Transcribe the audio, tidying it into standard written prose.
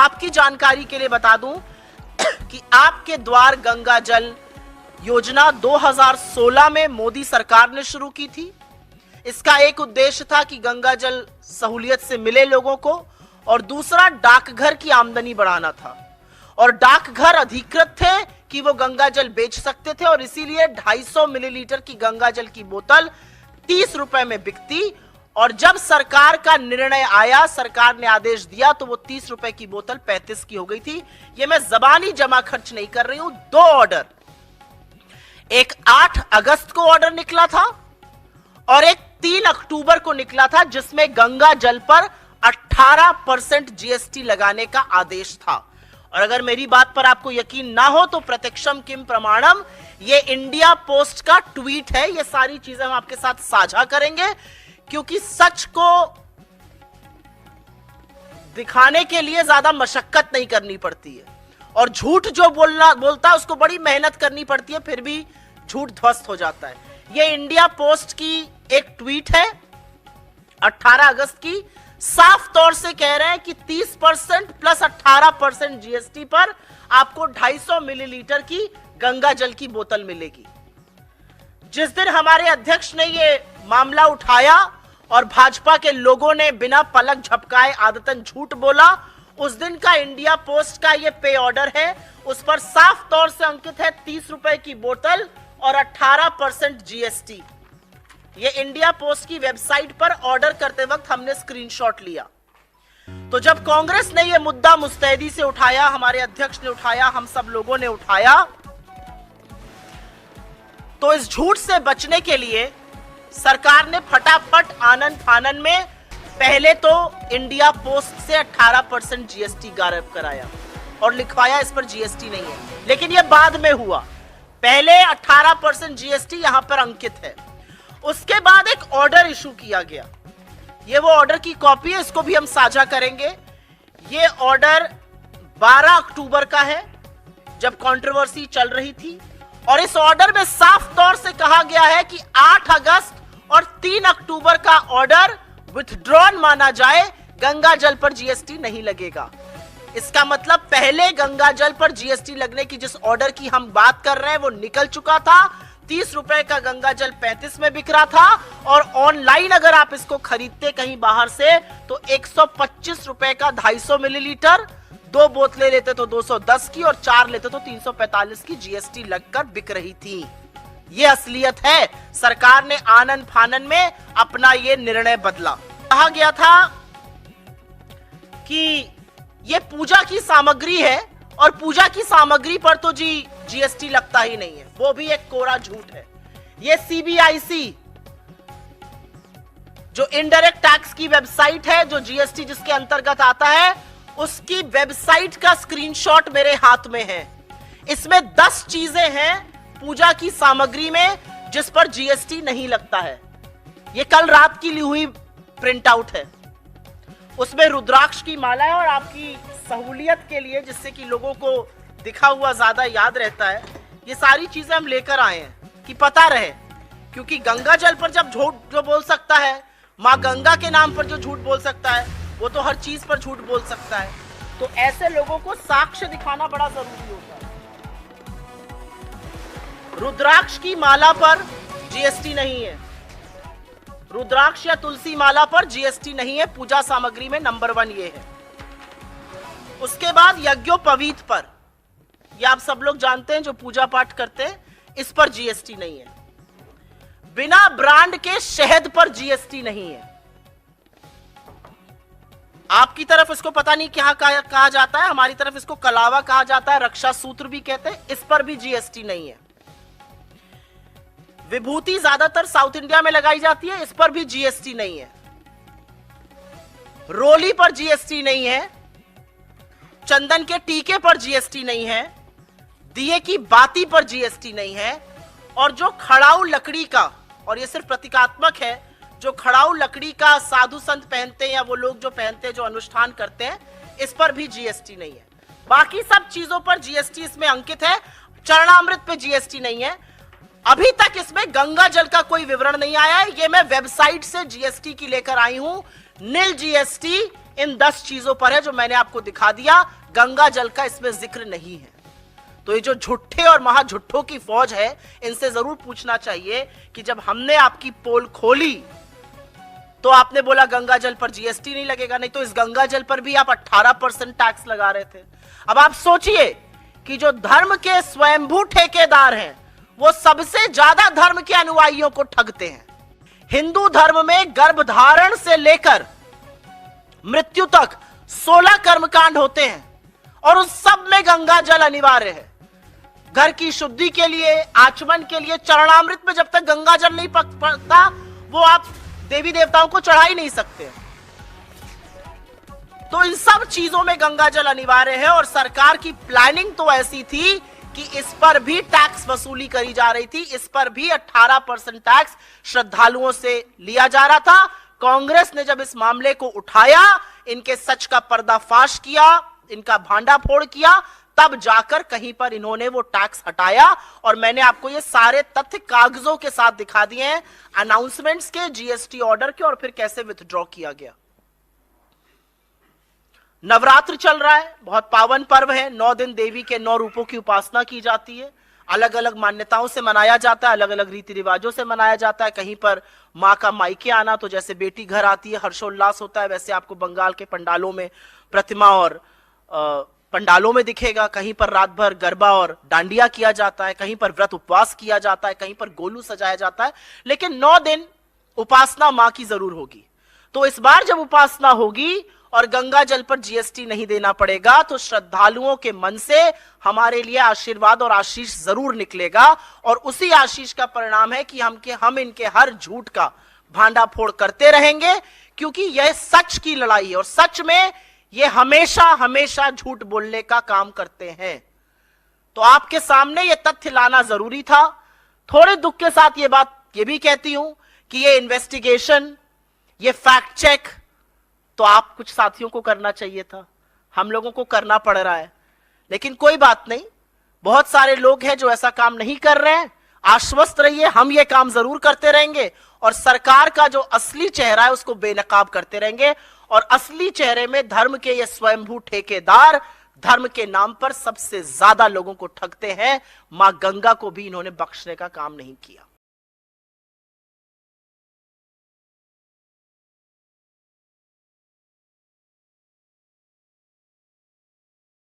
आपकी जानकारी के लिए बता दूं कि आपके द्वार गंगा जल योजना 2016 में मोदी सरकार ने शुरू की थी। इसका एक उद्देश्य था कि गंगा जल सहूलियत से मिले लोगों को, और दूसरा डाकघर की आमदनी बढ़ाना था। और डाकघर अधिकृत थे कि वो गंगा जल बेच सकते थे, और इसीलिए 250 मिलीलीटर की गंगा जल की बोतल 30 रुपए में बिकती। और जब सरकार का निर्णय आया, सरकार ने आदेश दिया, तो वो 30 रुपए की बोतल 35 की हो गई थी। ये मैं जबानी जमा खर्च नहीं कर रही हूं। 2 ऑर्डर, एक 8 अगस्त को ऑर्डर निकला था और एक 3 अक्टूबर को निकला था, जिसमें गंगा जल पर 18% जीएसटी लगाने का आदेश था। और अगर मेरी बात पर आपको यकीन ना हो तो प्रत्यक्षम किम प्रमाणम, ये इंडिया पोस्ट का ट्वीट है। ये सारी चीजें हम आपके साथ साझा करेंगे, क्योंकि सच को दिखाने के लिए ज्यादा मशक्कत नहीं करनी पड़ती है, और झूठ जो बोलता है उसको बड़ी मेहनत करनी पड़ती है, फिर भी झूठ ध्वस्त हो जाता है। ये इंडिया पोस्ट की एक ट्वीट है 18 अगस्त की। साफ तौर से कह रहे हैं कि 30% प्लस 18% जीएसटी पर आपको 250 मिलीलीटर की गंगा जल की बोतल मिलेगी। जिस दिन हमारे अध्यक्ष ने ये मामला उठाया और भाजपा के लोगों ने बिना पलक झपकाए आदतन झूठ बोला, उस दिन का इंडिया पोस्ट का ये पे ऑर्डर है। उस पर साफ तौर से अंकित है 30 रुपए की बोतल और 18% जीएसटी। ये इंडिया पोस्ट की वेबसाइट पर ऑर्डर करते वक्त हमने स्क्रीनशॉट लिया। तो जब कांग्रेस ने यह मुद्दा मुस्तैदी से उठाया, हमारे अध्यक्ष ने उठाया, हम सब लोगों ने उठाया, तो इस झूठ से बचने के लिए सरकार ने फटाफट आनन फानन में पहले तो इंडिया पोस्ट से 18% जीएसटी गायब कराया और लिखवाया इस पर जीएसटी नहीं है। लेकिन यह बाद में हुआ, पहले 18% जीएसटी यहां पर अंकित है। उसके बाद एक ऑर्डर इशू किया गया। ये वो ऑर्डर की कॉपी है, इसको भी हम साझा करेंगे। ये ऑर्डर 12 अक्टूबर का है, जब कंट्रोवर्सी चल रही थी, और इस ऑर्डर में साफ तौर से कहा गया है कि 8 अगस्त और 3 अक्टूबर का ऑर्डर विथड्रॉन माना जाए, गंगा जल पर जीएसटी नहीं लगेगा। इसका मतलब पहले गंगा जल पर जीएसटी लगने की जिस ऑर्डर की हम बात कर रहे हैं वो निकल चुका था। 30 रुपए का गंगा जल 35 में बिक रहा था, और ऑनलाइन अगर आप इसको खरीदते कहीं बाहर से तो 125 रुपए का 250 मिलीलीटर, 2 बोतलें लेते तो 210 की, और 4 लेते तो 345 की जीएसटी लगकर बिक रही थी। ये असलियत है। सरकार ने आनन फानन में अपना ये निर्णय बदला। कहा गया था कि ये पूजा की सामग्री है, और पूजा की सामग्री पर तो जीएसटी लगता ही नहीं है। वो भी एक कोरा झूठ है। ये सीबीआईसी जो इनडायरेक्ट टैक्स की वेबसाइट है, जो जीएसटी जिसके अंतर्गत आता है, उसकी वेबसाइट का स्क्रीनशॉट मेरे हाथ में है। इसमें 10 चीजें हैं पूजा की सामग्री में जिस पर जीएसटी नहीं लगता है। ये कल रात की ली हुई प्रिंट आउट है। उसमें रुद्राक्ष की माला है, और आपकी सहूलियत के लिए, जिससे कि लोगों को दिखा हुआ ज्यादा याद रहता है, ये सारी चीजें हम लेकर आए हैं कि पता रहे। क्योंकि गंगा जल पर जब झूठ जो बोल सकता है, मां गंगा के नाम पर जो झूठ बोल सकता है, वो तो हर चीज पर झूठ बोल सकता है। तो ऐसे लोगों को साक्ष्य दिखाना बड़ा जरूरी होता है। रुद्राक्ष की माला पर जीएसटी नहीं है। रुद्राक्ष या तुलसी माला पर जीएसटी नहीं है। पूजा सामग्री में नंबर 1 ये है। उसके बाद यज्ञोपवीत पर, ये आप सब लोग जानते हैं जो पूजा पाठ करते हैं, इस पर जीएसटी नहीं है। बिना ब्रांड के शहद पर जीएसटी नहीं है। आपकी तरफ इसको पता नहीं क्या कहा जाता है, हमारी तरफ इसको कलावा कहा जाता है, रक्षा सूत्र भी कहते हैं, इस पर भी जीएसटी नहीं है। विभूति ज्यादातर साउथ इंडिया में लगाई जाती है, इस पर भी जीएसटी नहीं है। रोली पर जीएसटी नहीं है। चंदन के टीके पर जीएसटी नहीं है। दिए की बाती पर जीएसटी नहीं है। और जो खड़ाऊ लकड़ी का, और ये सिर्फ प्रतीकात्मक है, जो खड़ाऊ लकड़ी का साधु संत पहनते हैं या वो लोग जो पहनते हैं, जो अनुष्ठान करते हैं, इस पर भी जीएसटी नहीं है। बाकी सब चीजों पर जीएसटी इसमें अंकित है। चरणामृत पे जीएसटी नहीं है। अभी तक इसमें गंगा जल का कोई विवरण नहीं आया है। ये मैं वेबसाइट से जीएसटी की लेकर आई हूं। नील जीएसटी इन 10 चीजों पर है जो मैंने आपको दिखा दिया। गंगा जल का इसमें जिक्र नहीं है। तो ये जो झूठे और महाझुट्ठों की फौज है, इनसे जरूर पूछना चाहिए कि जब हमने आपकी पोल खोली तो आपने बोला गंगा जल पर जीएसटी नहीं लगेगा, नहीं तो इस गंगा जल पर भी आप 18% टैक्स लगा रहे थे। अब आप सोचिए कि जो धर्म के स्वयंभू ठेकेदार हैं वो सबसे ज्यादा धर्म के अनुयायियों को ठगते हैं। हिंदू धर्म में गर्भधारण से लेकर मृत्यु तक 16 कर्मकांड होते हैं और उस सब में गंगा जल अनिवार्य है। घर की शुद्धि के लिए, आचमन के लिए, चरणामृत में जब तक गंगा जल नहीं पकता वो आप देवी देवताओं को चढ़ा ही नहीं सकते। तो इन सब चीजों में गंगा जल अनिवार्य है और सरकार की प्लानिंग तो ऐसी थी कि इस पर भी टैक्स वसूली करी जा रही थी। इस पर भी 18% टैक्स श्रद्धालुओं से लिया जा रहा था। कांग्रेस ने जब इस मामले को उठाया, इनके सच का पर्दाफाश किया, इनका भांडाफोड़ किया, तब जाकर कहीं पर इन्होंने वो टैक्स हटाया। और मैंने आपको ये सारे तथ्य कागजों के साथ दिखा दिए हैं, अनाउंसमेंट्स के, जीएसटी ऑर्डर के, और फिर कैसे विथड्रॉ किया गया। नवरात्र चल रहा है, बहुत पावन पर्व है। 9 दिन देवी के 9 रूपों की उपासना की जाती है। अलग अलग मान्यताओं से मनाया जाता है, अलग अलग रीति रिवाजों से मनाया जाता है। कहीं पर माँ का मायके आना, तो जैसे बेटी घर आती है हर्षोल्लास होता है, वैसे आपको बंगाल के पंडालों में प्रतिमा और पंडालों में दिखेगा। कहीं पर रात भर गरबा और डांडिया किया जाता है, कहीं पर व्रत उपवास किया जाता है, कहीं पर गोलू सजाया जाता है। लेकिन 9 दिन उपासना माँ की जरूर होगी। तो इस बार जब उपासना होगी और गंगा जल पर जीएसटी नहीं देना पड़ेगा, तो श्रद्धालुओं के मन से हमारे लिए आशीर्वाद और आशीष जरूर निकलेगा। और उसी आशीष का परिणाम है कि हम इनके हर झूठ का भांडाफोड़ करते रहेंगे, क्योंकि यह सच की लड़ाई है और सच में ये हमेशा हमेशा झूठ बोलने का काम करते हैं। तो आपके सामने ये तथ्य लाना जरूरी था। थोड़े दुख के साथ ये बात ये भी कहती हूं कि ये इन्वेस्टिगेशन, ये फैक्ट चेक तो आप कुछ साथियों को करना चाहिए था, हम लोगों को करना पड़ रहा है। लेकिन कोई बात नहीं, बहुत सारे लोग हैं जो ऐसा काम नहीं कर रहे हैं। आश्वस्त रहिए, हम ये काम जरूर करते रहेंगे और सरकार का जो असली चेहरा है उसको बेनकाब करते रहेंगे। और असली चेहरे में धर्म के ये स्वयंभू ठेकेदार धर्म के नाम पर सबसे ज्यादा लोगों को ठगते हैं। मां गंगा को भी इन्होंने बख्शने का काम नहीं किया।